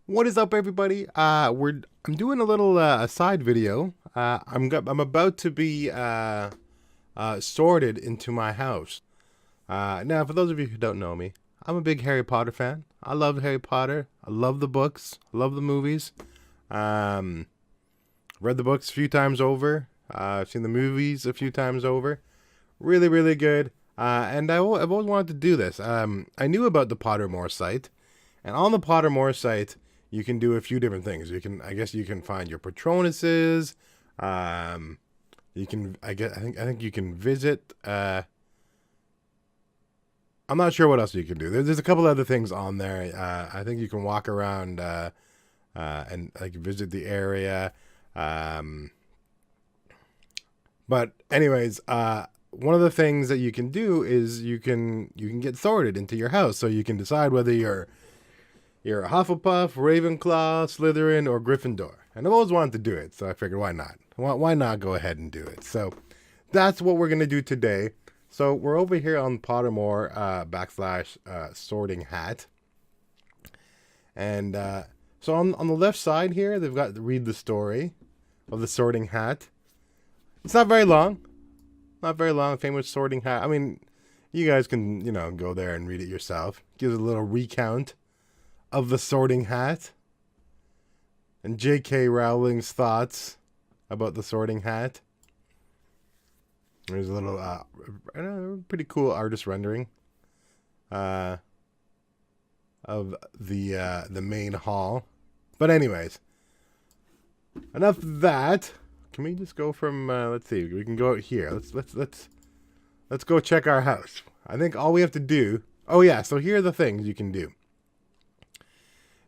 What is up, everybody? I'm doing a little side video. I'm about to be sorted into my house. Now, for those of you who don't know me, I'm a big Harry Potter fan. I love Harry Potter. I love the books. I love the movies. Um, Read the books a few times over. I've seen the movies a few times over. Really, really good. And I've always wanted to do this. I knew about the Pottermore site, and on the Pottermore site, you can do a few different things. I guess, you can find your Patronuses. Um, you can, I think you can visit. I'm not sure what else you can do. There's a couple other things on there. I think you can walk around and like visit the area. Um, but anyways, one of the things that you can do is you can get sorted into your house, so you can decide whether you're a Hufflepuff, Ravenclaw, Slytherin, or Gryffindor. And I've always wanted to do it, so I figured why not? Why not go ahead and do it? So that's what we're gonna do today. So we're over here on Pottermore / sorting hat, and so on the left side here they've got read the story of the sorting hat. It's not very long. Not very long. Famous sorting hat. I mean, you guys can, go there and read it yourself. Gives a little recount of the sorting hat and J.K. Rowling's thoughts about the sorting hat. There's a little pretty cool artist rendering of the main hall. But anyways, enough of that. Can we just go from let's see, we can go out here. Let's go check our house. I think all we have to do. Oh yeah, so here are the things you can do.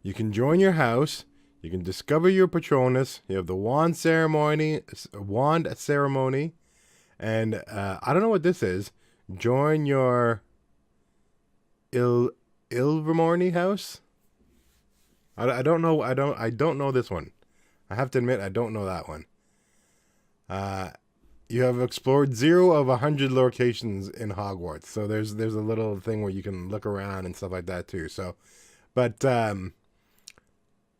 You can join your house. You can discover your Patronus. You have the wand ceremony, and I don't know what this is. Join your Ilvermorny house. I don't know. I don't know this one. I have to admit, I don't know that one. You have explored 0 of 100 locations in Hogwarts. So there's a little thing where you can look around and stuff like that too. So, but the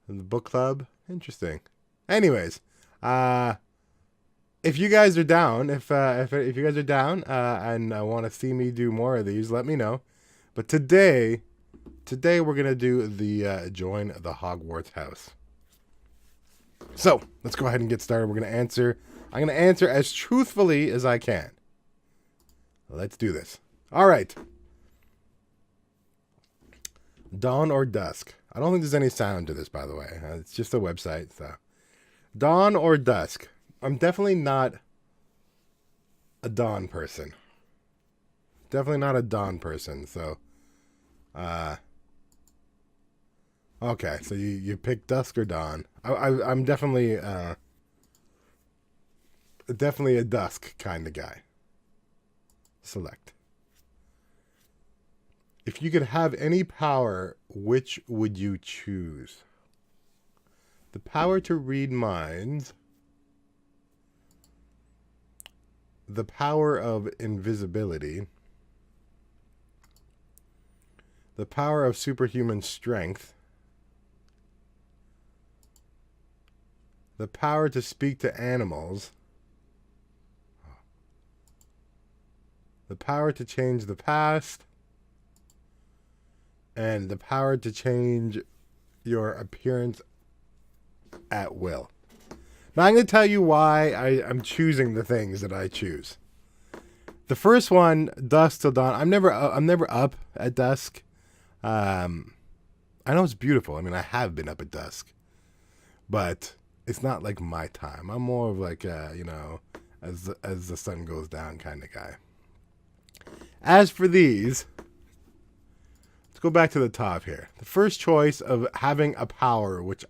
book club, interesting. Anyways, if you guys are down, if you guys are down and want to see me do more of these, let me know. But today we're gonna do the join the Hogwarts house. So let's go ahead and get started. I'm gonna answer as truthfully as I can. Let's do this. All right. Dawn or dusk? I don't think there's any sound to this, by the way. It's just a website. So, dawn or dusk? I'm definitely not a dawn person. Definitely not a dawn person. So, okay. So you pick dusk or dawn? I'm definitely a dusk kind of guy. Select. If you could have any power, which would you choose? The power to read minds, the power of invisibility, the power of superhuman strength, the power to speak to animals, the power to change the past, and the power to change your appearance at will. Now I'm going to tell you why I'm choosing the things that I choose. The first one, dusk till dawn. I'm never up at dusk. I know it's beautiful. I mean, I have been up at dusk, but it's not like my time. I'm more of like as the sun goes down kind of guy. As for these, let's go back to the top here. The first choice of having a power, which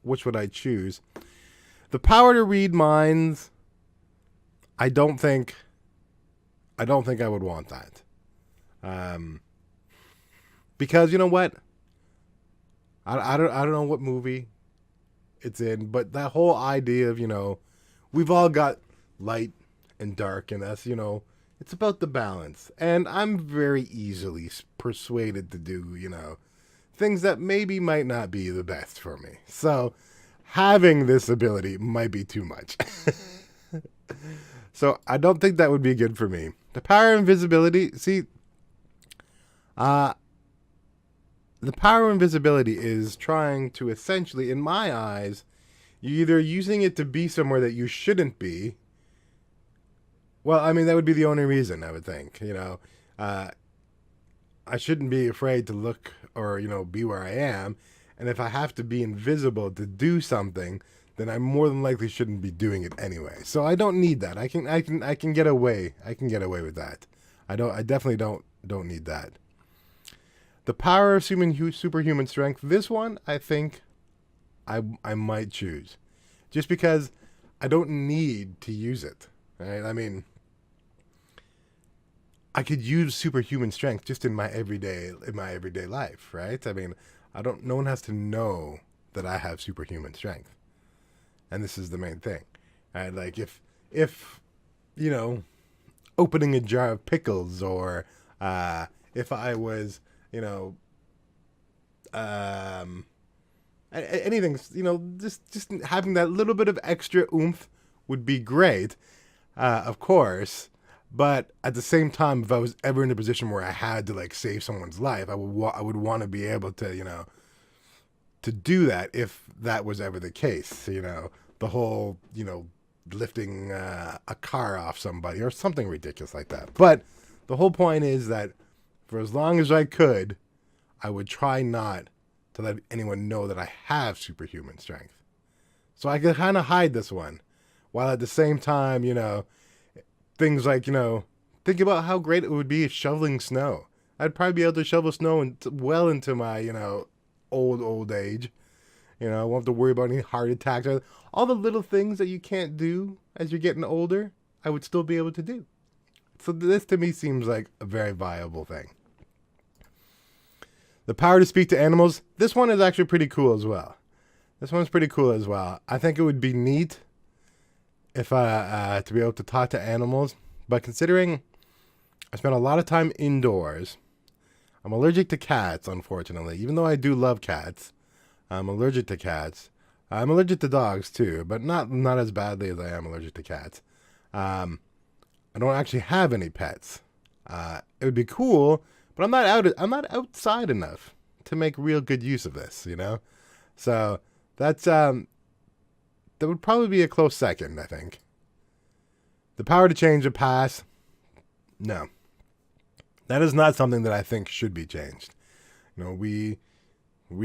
would I choose? The power to read minds. I don't think I would want that. Because you know what? I don't know what movie it's in, but that whole idea of, we've all got light and dark in us, it's about the balance. And I'm very easily persuaded to do, things that maybe might not be the best for me. So having this ability might be too much. So I don't think that would be good for me. The power of invisibility, see, uh, the power of invisibility is trying to essentially, in my eyes, you're either using it to be somewhere that you shouldn't be. Well, I mean, that would be the only reason, I would think. I shouldn't be afraid to look or, be where I am. And if I have to be invisible to do something, then I more than likely shouldn't be doing it anyway. So I don't need that. I can get away. I can get away with that. I definitely don't need that. The power of superhuman strength. This one, I think I might choose. Just because I don't need to use it. Right? I mean, I could use superhuman strength just in my everyday life, right? I mean, no one has to know that I have superhuman strength. And this is the main thing. Right? Like if opening a jar of pickles, or if I was, anything, just having that little bit of extra oomph would be great, of course. But at the same time, if I was ever in a position where I had to like save someone's life, I would want to be able to, to do that if that was ever the case. The whole, lifting a car off somebody or something ridiculous like that. But the whole point is that for as long as I could, I would try not to let anyone know that I have superhuman strength. So I could kind of hide this one, while at the same time, things like, think about how great it would be shoveling snow. I'd probably be able to shovel snow well into my, old age. I won't have to worry about any heart attacks. All the little things that you can't do as you're getting older, I would still be able to do. So this to me seems like a very viable thing. The power to speak to animals. This one is actually pretty cool as well. I think it would be neat if I to be able to talk to animals. But considering I spend a lot of time indoors, I'm allergic to cats, unfortunately. Even though I do love cats, I'm allergic to cats. I'm allergic to dogs too, but not as badly as I am allergic to cats. I don't actually have any pets. It would be cool, but I'm not outside enough to make real good use of this. So that's that would probably be a close second, I think. The power to change the past. No. That is not something that I think should be changed. We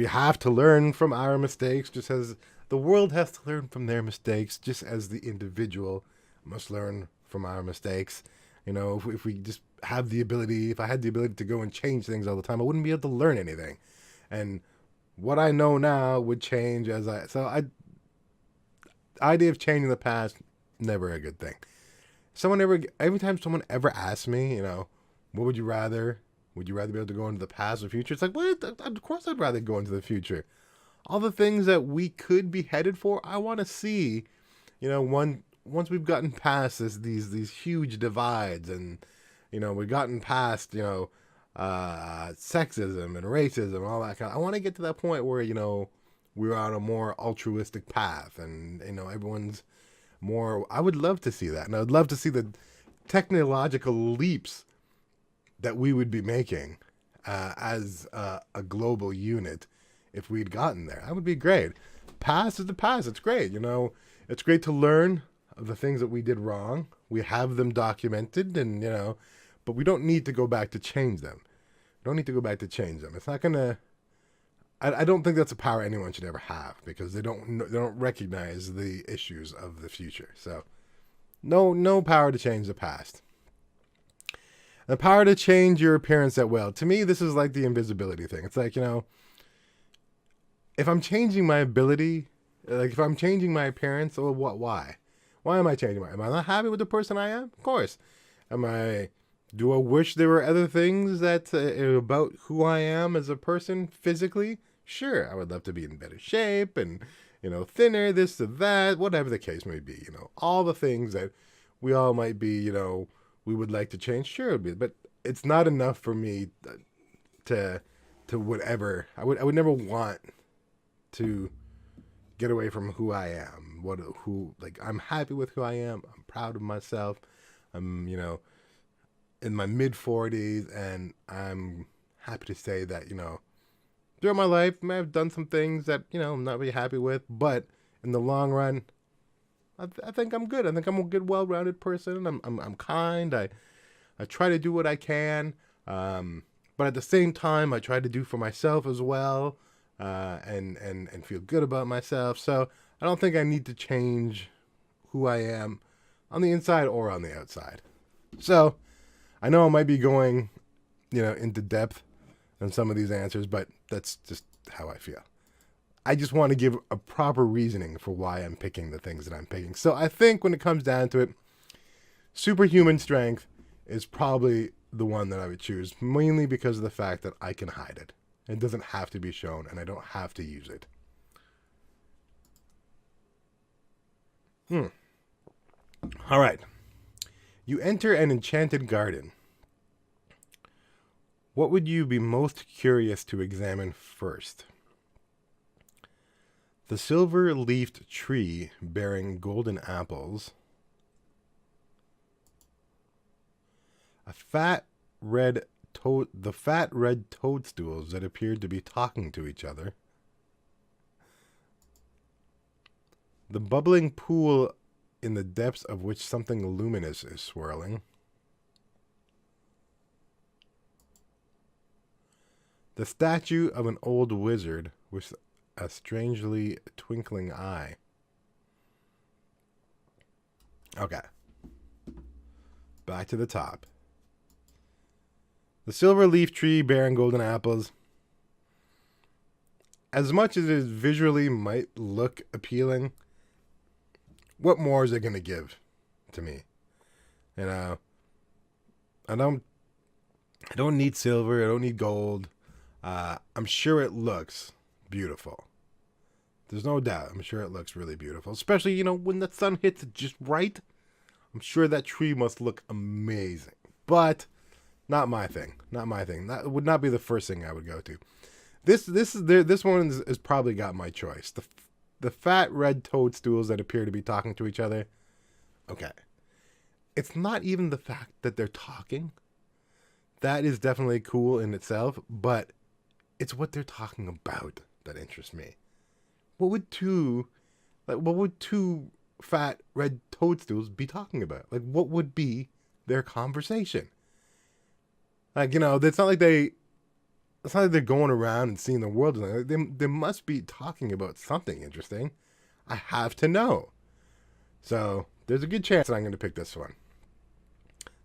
have to learn from our mistakes, just as the world has to learn from their mistakes, just as the individual must learn from our mistakes. If we just have the ability, if I had the ability to go and change things all the time, I wouldn't be able to learn anything. And what I know now would change idea of changing the past, never a good thing. Every time someone ever asks me, what would you rather? Would you rather be able to go into the past or future? It's like, what? Of course I'd rather go into the future. All the things that we could be headed for, I want to see, once we've gotten past these huge divides, and, we've gotten past, sexism and racism and all that I want to get to that point where, we're on a more altruistic path, and, everyone's more. I would love to see that. And I would love to see the technological leaps that we would be making as a global unit if we'd gotten there. That would be great. Past is the past. It's great. It's great to learn of the things that we did wrong. We have them documented, and, but we don't need to go back to change them. It's not going to, I don't think that's a power anyone should ever have, because they don't recognize the issues of the future. So no power to change the past. The power to change your appearance at will. To me, this is like the invisibility thing. It's like, if I'm changing my ability, like if I'm changing my appearance, well, why? Why am I changing am I not happy with the person I am? Of course. Do I wish there were other things that about who I am as a person physically? Sure, I would love to be in better shape and, thinner, this or that, whatever the case may be. All the things that we all might be, we would like to change. Sure, it would be, but it's not enough for me to to whatever. I would never want to get away from who I am. I'm happy with who I am. I'm proud of myself. I'm, in my mid 40s, and I'm happy to say that, throughout my life, I may have done some things that, I'm not really happy with, but in the long run, I think I'm good. I think I'm a good, well-rounded person. I'm kind. I try to do what I can, but at the same time, I try to do for myself as well, and feel good about myself. So I don't think I need to change who I am on the inside or on the outside. So I know I might be going, into depth on some of these answers, but that's just how I feel. I just want to give a proper reasoning for why I'm picking the things that I'm picking. So I think when it comes down to it, superhuman strength is probably the one that I would choose, mainly because of the fact that I can hide it. It doesn't have to be shown, and I don't have to use it. All right. You enter an enchanted garden. What would you be most curious to examine first? The silver-leafed tree bearing golden apples. The fat red toadstools that appeared to be talking to each other. The bubbling pool in the depths of which something luminous is swirling. The statue of an old wizard with a strangely twinkling eye. Okay. Back to the top. The silver leaf tree bearing golden apples. As much as it visually might look appealing, what more is it going to give to me? I don't need silver. I don't need gold. I'm sure it looks beautiful. There's no doubt. I'm sure it looks really beautiful. Especially, when the sun hits it just right. I'm sure that tree must look amazing. But not my thing. Not my thing. That would not be the first thing I would go to. This one is probably got my choice. The fat red toadstools that appear to be talking to each other. Okay. It's not even the fact that they're talking. That is definitely cool in itself, but it's what they're talking about that interests me. What would two fat red toadstools be talking about? Like, what would be their conversation? Like, it's not like they're going around and seeing the world. They must be talking about something interesting. I have to know. So there's a good chance that I'm going to pick this one.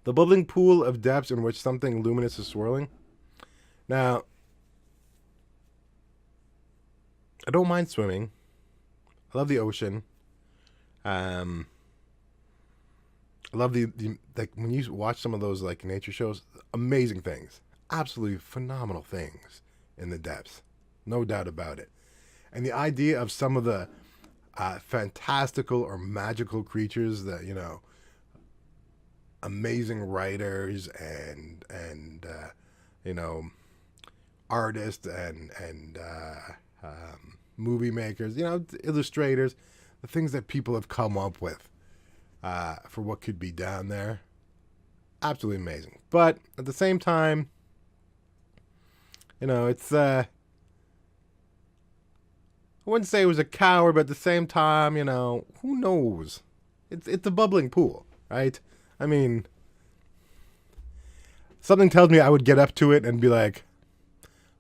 The bubbling pool of depths in which something luminous is swirling. Now, I don't mind swimming. I love the ocean. I love the like when you watch some of those like nature shows, amazing things, absolutely phenomenal things in the depths, no doubt about it. And the idea of some of the fantastical or magical creatures that amazing writers and artists and movie makers, illustrators, the things that people have come up with for what could be down there. Absolutely amazing. But at the same time, it's I wouldn't say it was a coward, but at the same time, who knows? It's a bubbling pool, right? I mean, something tells me I would get up to it and be like,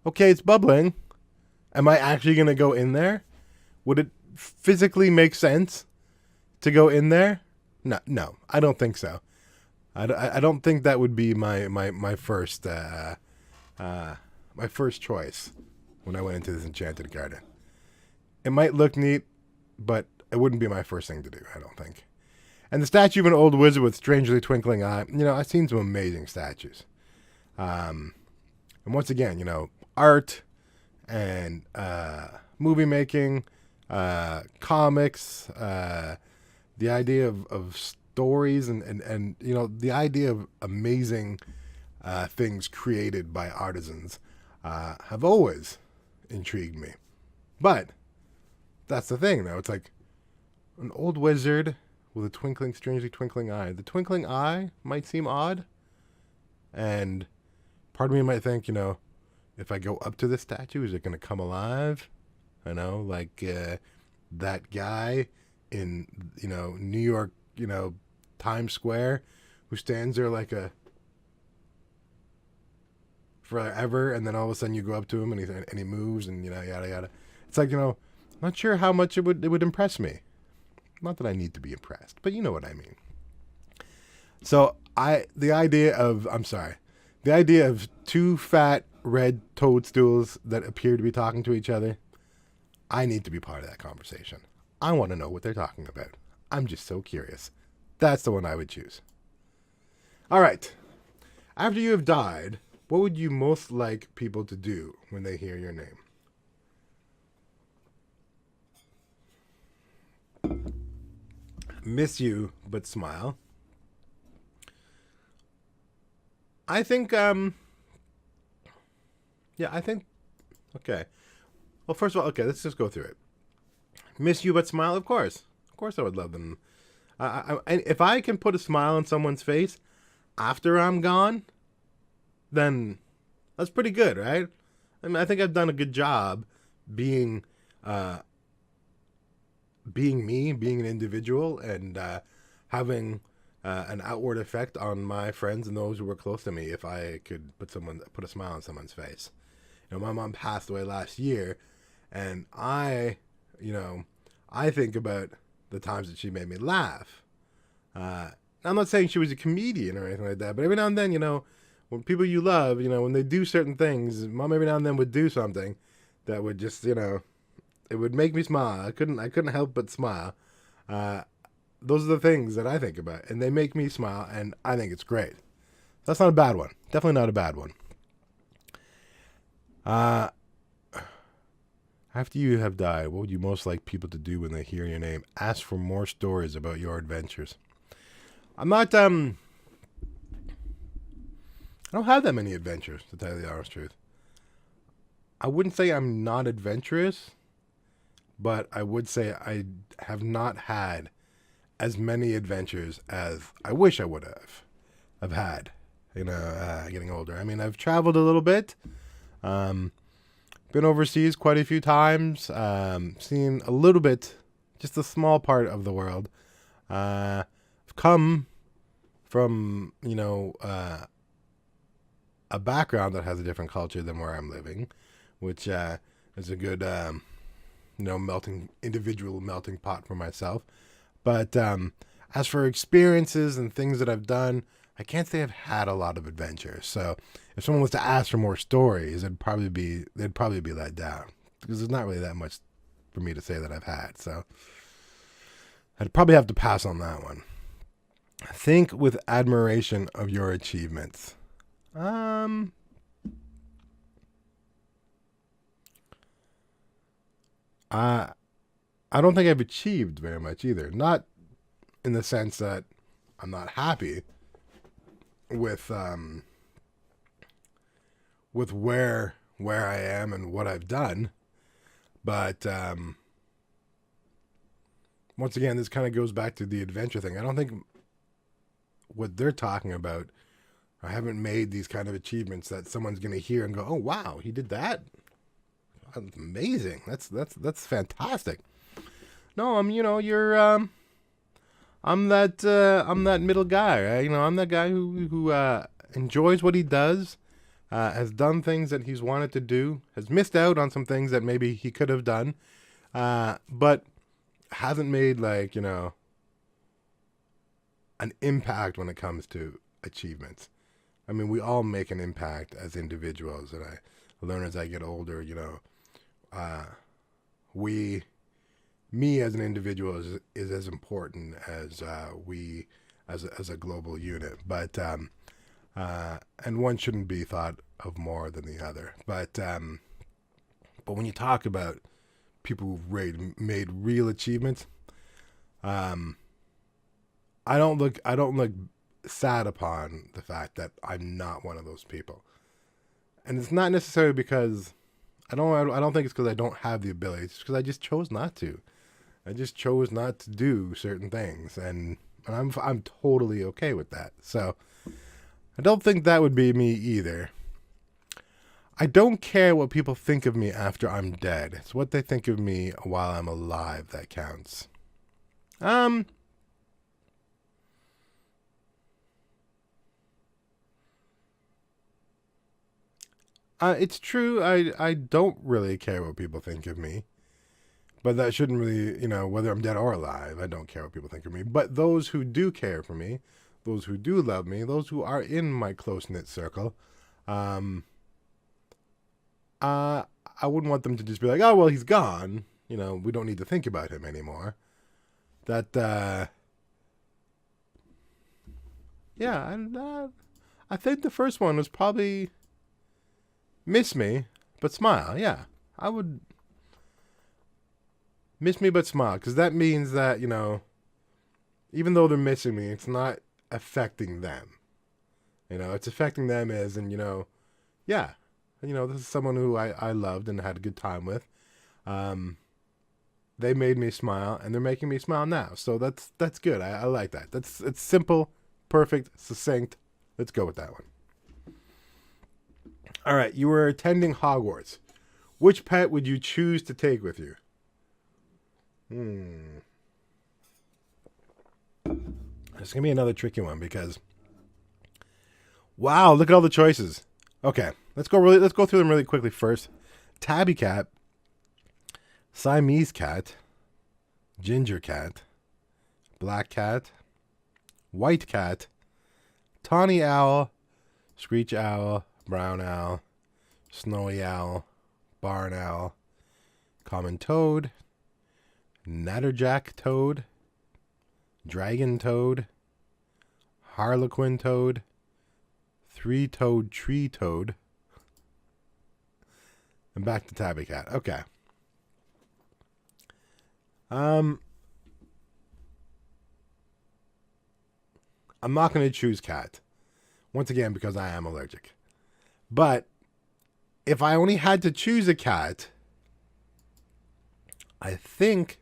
okay, it's bubbling. Am I actually going to go in there? Would it physically make sense to go in there? No, I don't think so. I don't think that would be my first choice when I went into this enchanted garden. It might look neat, but it wouldn't be my first thing to do, I don't think. And the statue of an old wizard with strangely twinkling eye. I've seen some amazing statues. And once again, art and movie making, comics, the idea of stories and the idea of amazing things created by artisans have always intrigued me. But that's the thing, though. It's like an old wizard with a twinkling, strangely twinkling eye. The twinkling eye might seem odd, and part of me might think, if I go up to the statue, is it going to come alive? Like that guy in, New York, Times Square, who stands there like a forever, and then all of a sudden you go up to him and he moves and yada yada. It's like I'm not sure how much it would impress me. Not that I need to be impressed, but you know what I mean. So the idea of two fat red toadstools that appear to be talking to each other, I need to be part of that conversation. I want to know what they're talking about. I'm just so curious. That's the one I would choose. All right. After you have died, what would you most like people to do when they hear your name? Miss you, but smile. I think, okay. Well, first of all, okay, let's just go through it. Miss you, but smile, of course. Of course I would love them. If I can put a smile on someone's face after I'm gone, then that's pretty good, right? I mean, I think I've done a good job being me, being an individual, and having an outward effect on my friends and those who were close to me. If I could put a smile on someone's face, my mom passed away last year, and I think about the times that she made me laugh. I'm not saying she was a comedian or anything like that, but every now and then, when people you love, when they do certain things, mom every now and then would do something that would just, it would make me smile. I couldn't help but smile. Those are the things that I think about, and they make me smile, and I think it's great. That's not a bad one. Definitely not a bad one. After you have died, what would you most like people to do when they hear your name? Ask for more stories about your adventures. I'm not, I don't have that many adventures, to tell you the honest truth. I wouldn't say I'm not adventurous, but I would say I have not had as many adventures as I wish I would have had, getting older. I mean, I've traveled a little bit, been overseas quite a few times, seen a little bit, just a small part of the world. I've come from, a background that has a different culture than where I'm living, which is a good, individual melting pot for myself. But as for experiences and things that I've done, I can't say I've had a lot of adventures. So if someone was to ask for more stories, they'd probably be let down, because there's not really that much for me to say that I've had. So I'd probably have to pass on that one. Think with admiration of your achievements. I don't think I've achieved very much either. Not in the sense that I'm not happy with where I am and what I've done, but once again, this kind of goes back to the adventure thing. I don't think what they're talking about, I haven't made these kind of achievements that someone's going to hear and go, "Oh wow, he did that. That's amazing. That's fantastic." No, I'm that middle guy. Right? I'm that guy who enjoys what he does, has done things that he's wanted to do, has missed out on some things that maybe he could have done, but hasn't made an impact when it comes to achievements. I mean, we all make an impact as individuals, and I learn as I get older. Me as an individual is as important as we as a global unit. But and one shouldn't be thought of more than the other. But when you talk about people who've made real achievements, I don't look sad upon the fact that I'm not one of those people. And it's not necessarily because I don't think it's because I don't have the ability. It's because I just chose not to. I just chose not to do certain things, and I'm totally okay with that. So I don't think that would be me either. I don't care what people think of me after I'm dead. It's what they think of me while I'm alive that counts. It's true. I don't really care what people think of me, but that shouldn't really, whether I'm dead or alive, I don't care what people think of me. But those who do care for me, those who do love me, those who are in my close knit circle, um, I wouldn't want them to just be like, oh well, he's gone. We don't need to think about him anymore. That, yeah, and I think the first one was probably miss me, but smile. Yeah, I would miss me, but smile, because that means that even though they're missing me, it's not affecting them. It's affecting them as in yeah, this is someone who I loved and had a good time with. They made me smile, and they're making me smile now. So that's good. I like that. It's simple, perfect, succinct. Let's go with that one. All right, you were attending Hogwarts. Which pet would you choose to take with you? It's gonna be another tricky one because, wow, look at all the choices. Okay, let's go through them really quickly first. Tabby cat, Siamese cat, ginger cat, black cat, white cat, tawny owl, screech owl, brown owl, snowy owl, barn owl, common toad, natterjack toad, dragon toad, harlequin toad, three-toed tree toad, and back to tabby cat. Okay. I'm not going to choose cat. Once again, because I am allergic. But if I only had to choose a cat, I think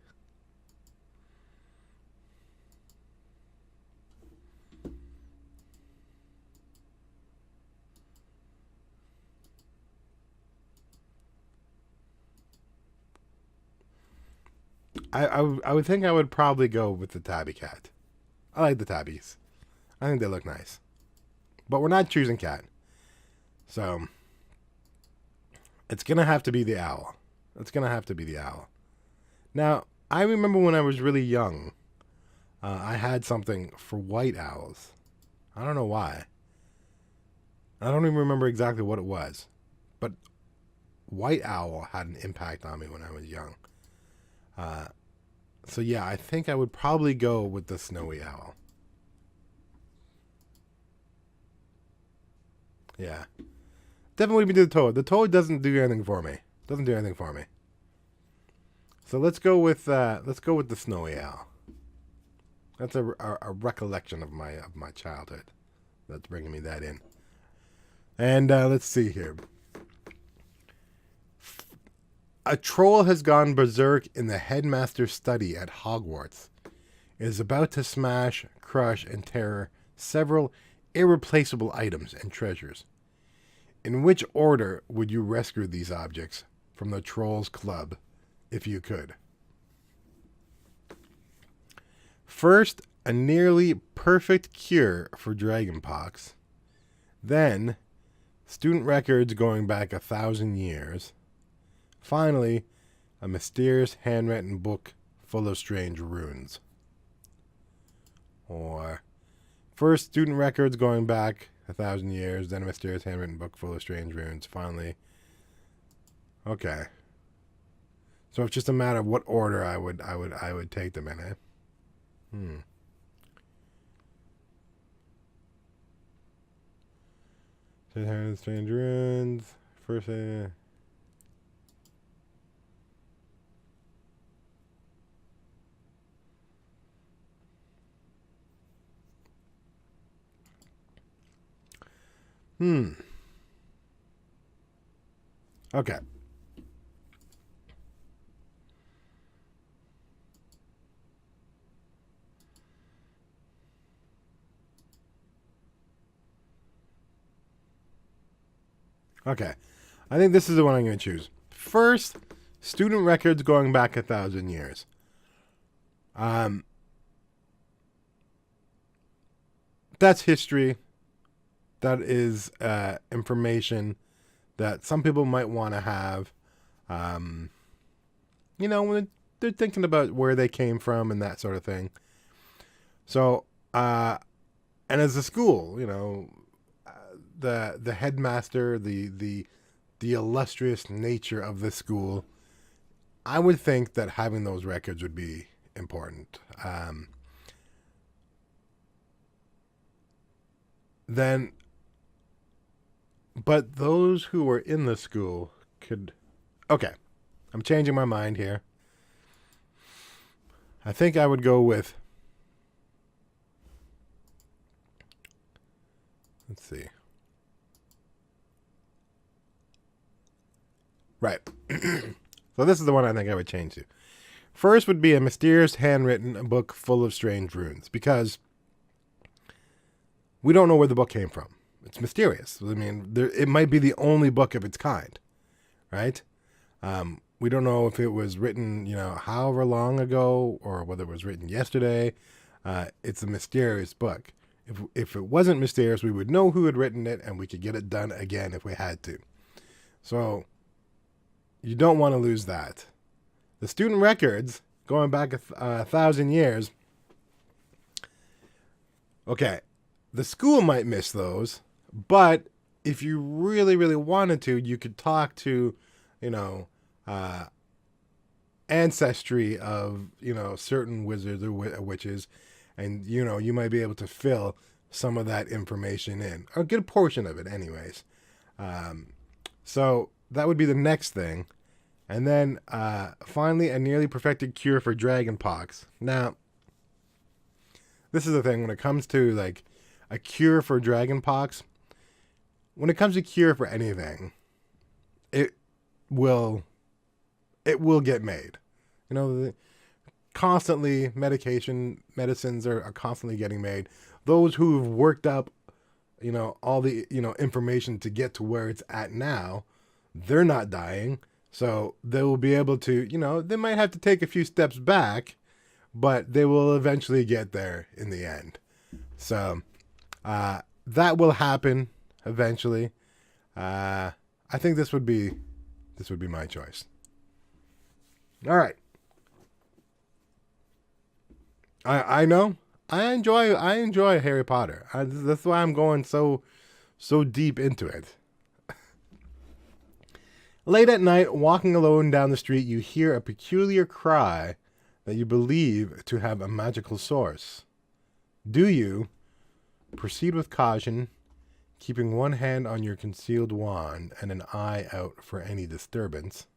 I would think I would probably go with the tabby cat. I like the tabbies. I think they look nice. But we're not choosing cat. So it's going to have to be the owl. It's going to have to be the owl. Now, I remember when I was really young, I had something for white owls. I don't know why. I don't even remember exactly what it was. But white owl had an impact on me when I was young. So yeah, I think I would probably go with the snowy owl. Yeah. Definitely would be the toad. The toad doesn't do anything for me. Doesn't do anything for me. So let's go with the snowy owl. That's a recollection of my childhood. That's bringing me that in. And let's see here. A troll has gone berserk in the headmaster's study at Hogwarts. It is about to smash, crush, and tear several irreplaceable items and treasures. In which order would you rescue these objects from the troll's club, if you could? First, a nearly perfect cure for dragonpox. Then, student records going back 1,000 years. Finally, a mysterious handwritten book full of strange runes. Or, first student records going back 1,000 years, then a mysterious handwritten book full of strange runes. Finally, okay. So it's just a matter of what order I would take them in, eh? Strange runes. First, Okay. Okay. I think this is the one I'm going to choose. First, student records going back 1,000 years. Um, that's history. That is information that some people might want to have. Um, when they're thinking about where they came from and that sort of thing. So, and as a school, the headmaster, the illustrious nature of the school, I would think that having those records would be important. Then, but those who were in the school could. Okay, I'm changing my mind here. I think I would go with. Let's see. Right. So this is the one I think I would change to. First would be a mysterious handwritten book full of strange runes, because we don't know where the book came from. It's mysterious. I mean, it might be the only book of its kind, right? We don't know if it was written, however long ago, or whether it was written yesterday. It's a mysterious book. If it wasn't mysterious, we would know who had written it, and we could get it done again if we had to. So you don't want to lose that. The student records, going back 1,000 years, okay, the school might miss those, but if you really, really wanted to, you could talk to, ancestry of, certain wizards or witches, and, you might be able to fill some of that information in, or a good portion of it anyways. So that would be the next thing. And then finally, a nearly perfected cure for dragon pox. Now, this is the thing when it comes to like a cure for dragon pox. When it comes to cure for anything, it will get made. Constantly medicines are constantly getting made. Those who've worked up, all the information to get to where it's at now, they're not dying. So they will be able to, they might have to take a few steps back, but they will eventually get there in the end. So that will happen eventually. I think this would be my choice. All right. I know. I enjoy Harry Potter. That's why I'm going so deep into it. Late at night, walking alone down the street, you hear a peculiar cry that you believe to have a magical source. Do you proceed with caution, keeping one hand on your concealed wand and an eye out for any disturbance?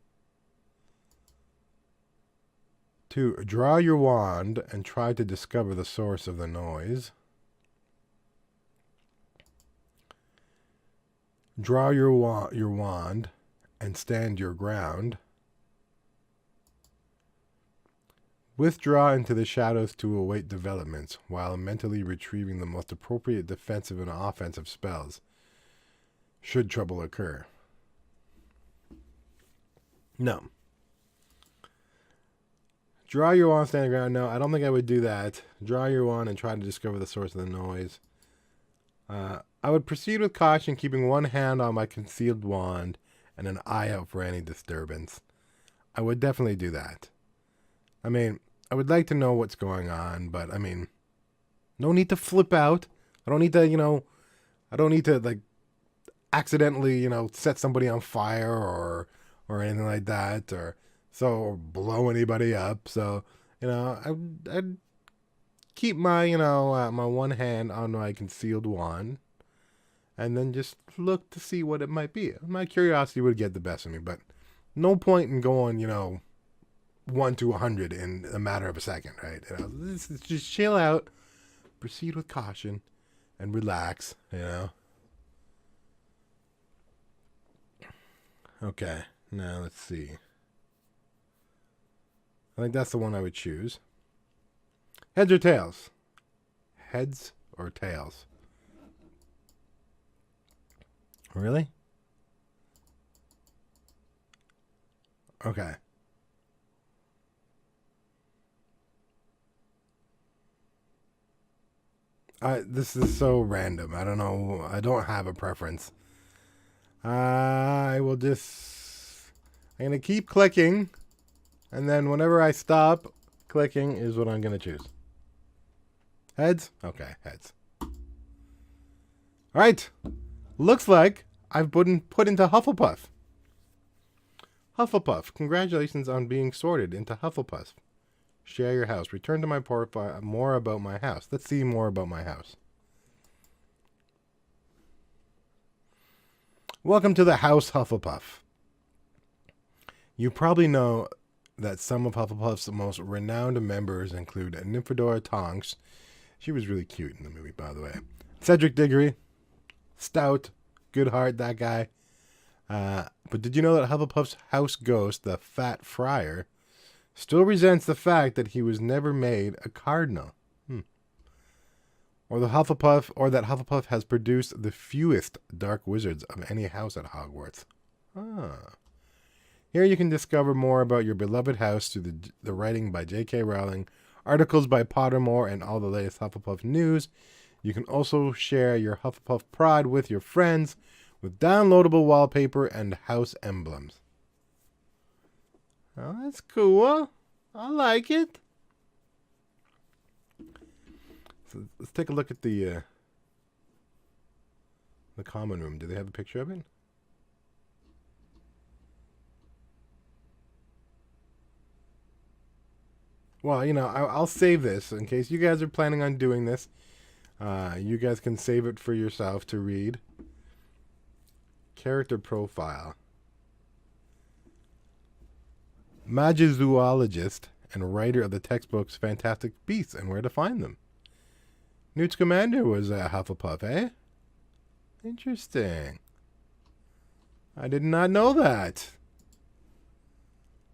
2. Draw your wand and try to discover the source of the noise. Draw your wand and stand your ground. Withdraw into the shadows to await developments while mentally retrieving the most appropriate defensive and offensive spells should trouble occur. No. Draw your wand, stand your ground. No, I don't think I would do that. Draw your wand and try to discover the source of the noise. I would proceed with caution, keeping one hand on my concealed wand and an eye out for any disturbance. I would definitely do that. I mean, I would like to know what's going on, but I mean, no need to flip out. I don't need to, like, accidentally, set somebody on fire or anything like that, or blow anybody up. So, I'd keep my, my one hand on my concealed wand and then just look to see what it might be. My curiosity would get the best of me, but no point in going, 1 to 100 in a matter of a second, right? Just chill out, proceed with caution, and relax, Okay, now let's see. I think that's the one I would choose. Heads or tails? Heads or tails? Really? Okay. This is so random. I don't know. I don't have a preference. I will just. I'm gonna keep clicking, and then whenever I stop clicking is what I'm gonna choose. Heads? Okay, heads. All right. Looks like I've been put into Hufflepuff. Hufflepuff, congratulations on being sorted into Hufflepuff. Share your house. Return to my profile. More about my house. Let's see more about my house. Welcome to the House Hufflepuff. You probably know that some of Hufflepuff's most renowned members include Nymphadora Tonks. She was really cute in the movie, by the way. Cedric Diggory. Stout. Good heart, that guy. But did you know that Hufflepuff's house ghost, the Fat Friar, still resents the fact that he was never made a cardinal? Or that Hufflepuff has produced the fewest dark wizards of any house at Hogwarts. Here you can discover more about your beloved house through the writing by J.K. Rowling, articles by Pottermore, and all the latest Hufflepuff news. You can also share your Hufflepuff pride with your friends with downloadable wallpaper and house emblems. Oh, that's cool. I like it. So let's take a look at the common room. Do they have a picture of it? Well, I'll save this in case you guys are planning on doing this. You guys can save it for yourself to read. Character profile. Magizoologist and writer of the textbooks Fantastic Beasts and Where to Find Them. Newt Scamander was a Hufflepuff, eh? Interesting. I did not know that.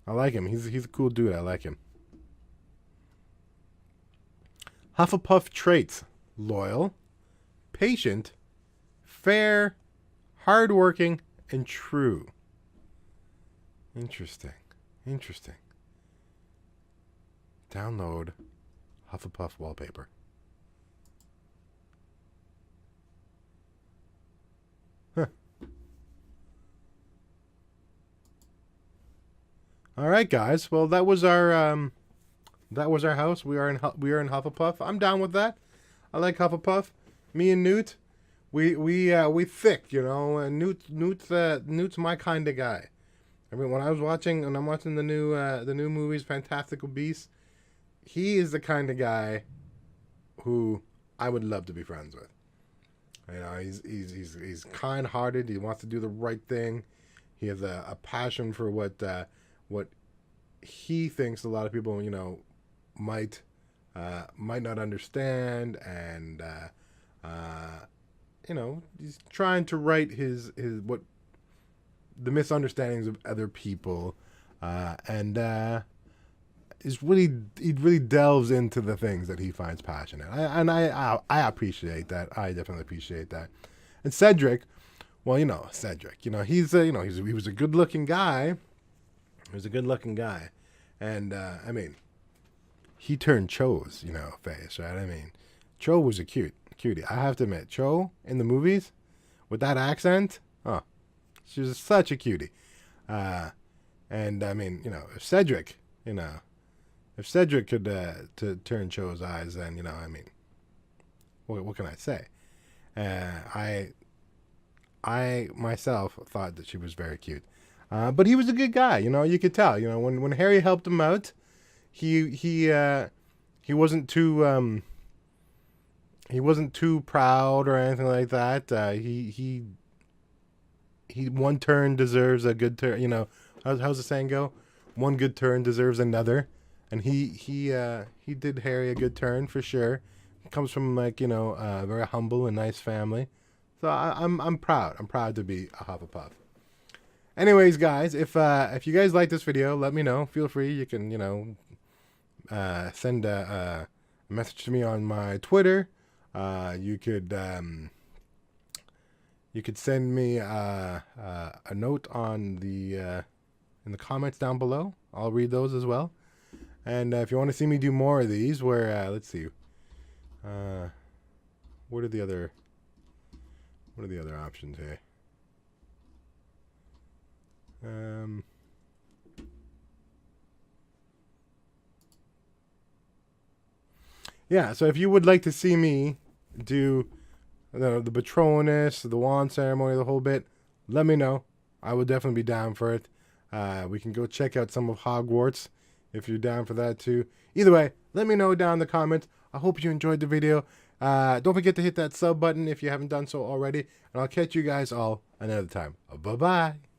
I like him. He's a cool dude. I like him. Hufflepuff traits. Loyal, patient, fair, hardworking, and true. Interesting. Download Hufflepuff wallpaper. Huh. All right, guys. Well, that was our house. We are in Hufflepuff. I'm down with that. I like Hufflepuff. Me and Newt, we thick, And Newt's my kind of guy. I mean, when I'm watching the new movies, Fantastical Beasts, he is the kind of guy who I would love to be friends with. He's kind-hearted. He wants to do the right thing. He has a passion for what he thinks a lot of people, might not understand, and he's trying to right his the misunderstandings of other people, and he really delves into the things that he finds passionate. I appreciate that. I definitely appreciate that. And Cedric, well, Cedric, he was a good-looking guy. He was a good-looking guy, and I mean, he turned Cho's, face, right? I mean, Cho was a cutie. I have to admit, Cho in the movies with that accent, oh, she was such a cutie. And I mean, if Cedric could to turn Cho's eyes, then I mean, what can I say? I myself thought that she was very cute, but he was a good guy. You could tell. When Harry helped him out, he wasn't too proud or anything like that. He one turn deserves a good turn. How's the saying go? One good turn deserves another, and he did Harry a good turn for sure. Comes from a very humble and nice family, so I'm proud. I'm proud to be a Hufflepuff. Anyways, guys, if you guys like this video, let me know. Feel free. You can, send a message to me on my Twitter. You could send me a note on the in the comments down below. I'll read those as well. And if you want to see me do more of these, where let's see, what are the other options here? Yeah, so if you would like to see me do the Patronus, the wand ceremony, the whole bit, let me know. I would definitely be down for it. We can go check out some of Hogwarts if you're down for that too. Either way, let me know down in the comments. I hope you enjoyed the video. Don't forget to hit that sub button if you haven't done so already. And I'll catch you guys all another time. Bye-bye.